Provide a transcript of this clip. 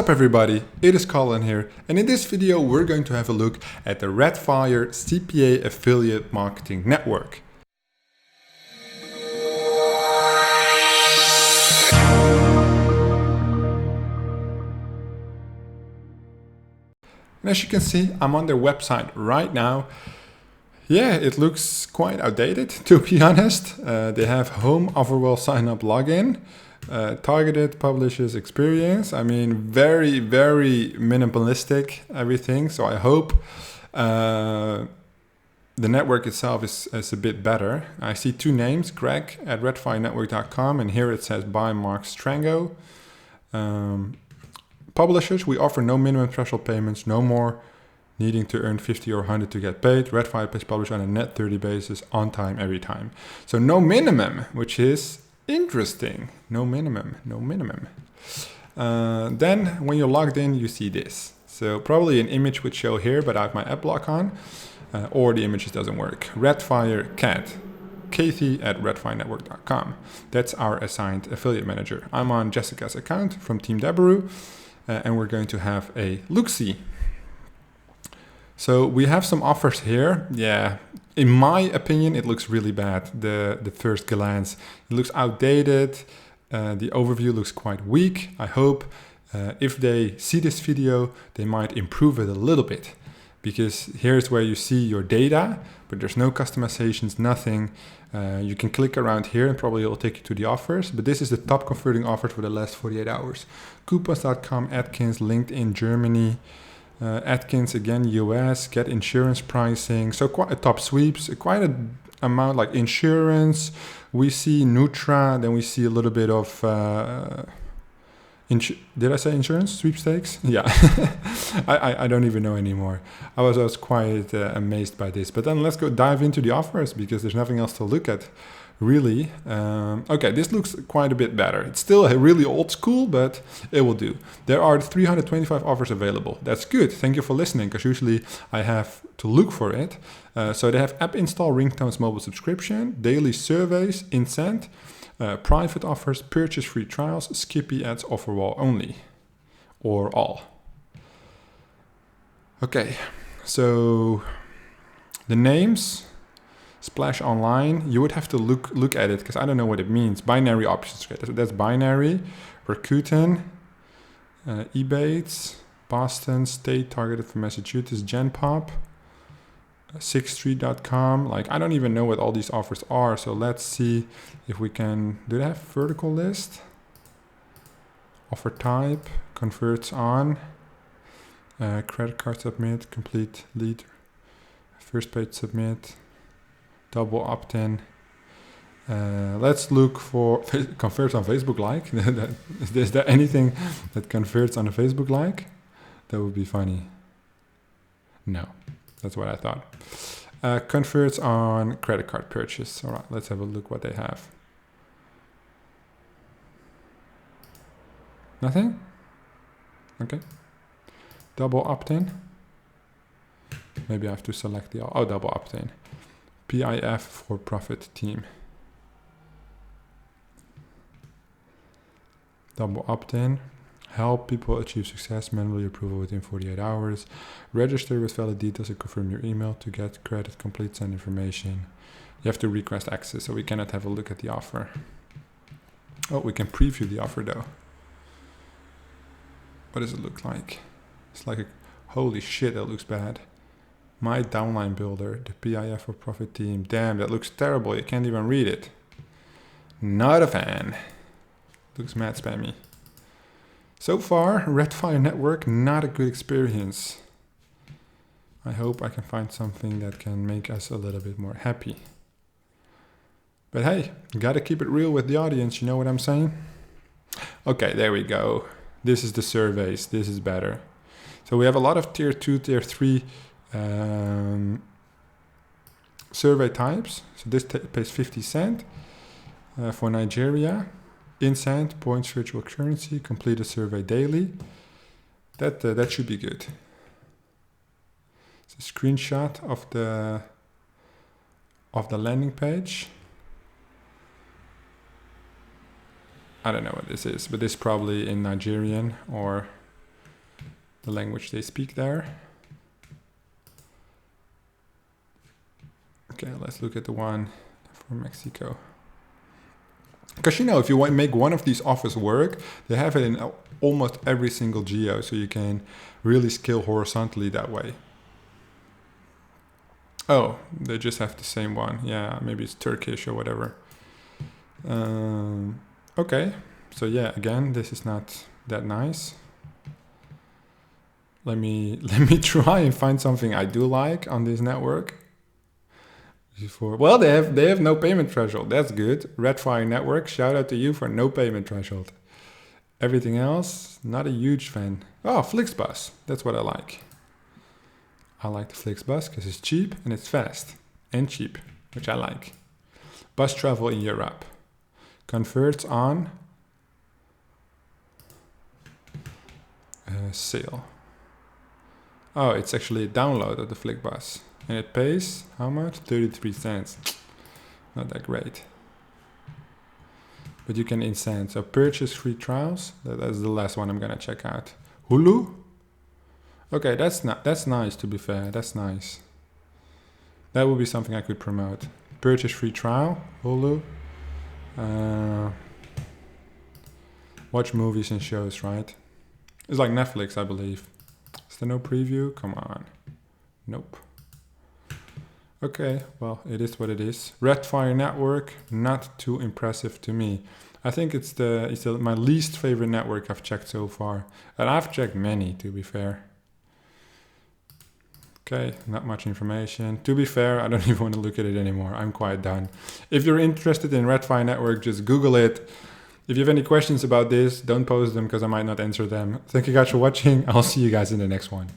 up everybody, it is Colin here, and in this video we're going to have a look at the Redfire CPA Affiliate Marketing Network. And as you can see, I'm on their website right now. Yeah, it looks quite outdated, to be honest. They have home overall sign-up login. Targeted publishers experience. I mean, very minimalistic everything. So I hope the network itself is a bit better. I see two names, Greg at redfirenetwork.com, and here it says by Mark Strango. Publishers, we offer no minimum threshold payments, no more needing to earn 50 or 100 to get paid. Redfire pays publishers on a net 30 basis, on time, every time. So no minimum, which is interesting. No minimum. Then when you're logged in, you see this. So probably an image would show here, but I have my app block on, or the image just doesn't work. Redfire Cat, Kathy at redfirenetwork.com. That's our assigned affiliate manager. I'm on Jessica's account from Team Debaru, and we're going to have a look-see. So we have some offers here. Yeah, in my opinion, it looks really bad. The first glance, it looks outdated. The overview looks quite weak. I hope if they see this video, they might improve it a little bit, because here's where you see your data, but there's no customizations, nothing. You can click around here and probably it'll take you to the offers, but this is the top converting offers for the last 48 hours. Coupons.com, Atkins, LinkedIn, Germany, Atkins again, US, get insurance pricing. So quite a top sweeps, quite an amount like insurance. We see Nutra, then we see a little bit of, did I say insurance? Sweepstakes? Yeah, I don't even know anymore. I was quite amazed by this. But then let's go dive into the offers, because there's nothing else to look at, really. Okay, this looks quite a bit better. It's still really old school, but it will do. There are 325 offers available. That's good. Thank you for listening, because usually I have to look for it. So they have app install, ringtones, mobile subscription, daily surveys, incent, private offers, purchase free trials, Skippy ads, offer wall only, or all. Okay, so the names, Splash Online, you would have to look at it, because I don't know what it means. Binary options, okay, that's binary. Rakuten, Ebates, Boston, State, targeted for Massachusetts, Genpop, sixthstreet.com. Like, I don't even know what all these offers are, so let's see if we can. Do they have vertical list? Offer type, converts on, credit card submit, complete lead, first page submit, double opt-in. Let's look for converts on Facebook like. Is there anything that converts on a Facebook like? That would be funny. No, that's what I thought. Converts on credit card purchase. All right, let's have a look what they have. Nothing? Okay. Double opt-in. Maybe I have to select the, double opt-in. PIF for profit team. Double opt-in. Help people achieve success, manually approval within 48 hours. Register with valid details and confirm your email to get credit, complete send information. You have to request access, so we cannot have a look at the offer. Oh, we can preview the offer though. What does it look like? It's like holy shit, that looks bad. My downline builder, the PIF for profit team. Damn, that looks terrible. You can't even read it. Not a fan. Looks mad spammy. So far, Redfire Network, not a good experience. I hope I can find something that can make us a little bit more happy. But hey, gotta keep it real with the audience, you know what I'm saying? Okay, there we go. This is the surveys. This is better. So we have a lot of tier 2, tier 3 survey types. So this pays 50 cents for Nigeria. Incent, points, virtual currency, complete a survey daily. That should be good. It's a screenshot of the landing page. I don't know what this is, but this is probably in Nigerian or the language they speak there. Okay, let's look at the one for Mexico. Because, you know, if you want to make one of these offers work, they have it in almost every single geo, so you can really scale horizontally that way. Oh, they just have the same one. Yeah, maybe it's Turkish or whatever. Okay, so yeah, again, this is not that nice. Let me try and find something I do like on this network. Well, they have no payment threshold. That's good. Redfire network, shout out to you for no payment threshold. Everything else, not a huge fan. Oh, Flixbus, that's what I like. I like the Flixbus because it's cheap and it's fast and cheap, which I like. Bus travel in Europe. Converts on sale. Oh, it's actually a download of the Flixbus. And it pays how much? 33 cents. Not that great. But you can incent. So purchase free trials. That's the last one I'm gonna check out. Hulu? Okay, that's nice, to be fair. That's nice. That would be something I could promote. Purchase free trial, Hulu. Watch movies and shows, right? It's like Netflix, I believe. Is there no preview? Come on. Nope. Okay, well, it is what it is. Redfire network, not too impressive to me. I think it's my least favorite network I've checked so far. And I've checked many, to be fair. Okay, not much information. To be fair, I don't even want to look at it anymore. I'm quite done. If you're interested in Redfire network, just Google it. If you have any questions about this, don't post them because I might not answer them. Thank you guys for watching. I'll see you guys in the next one.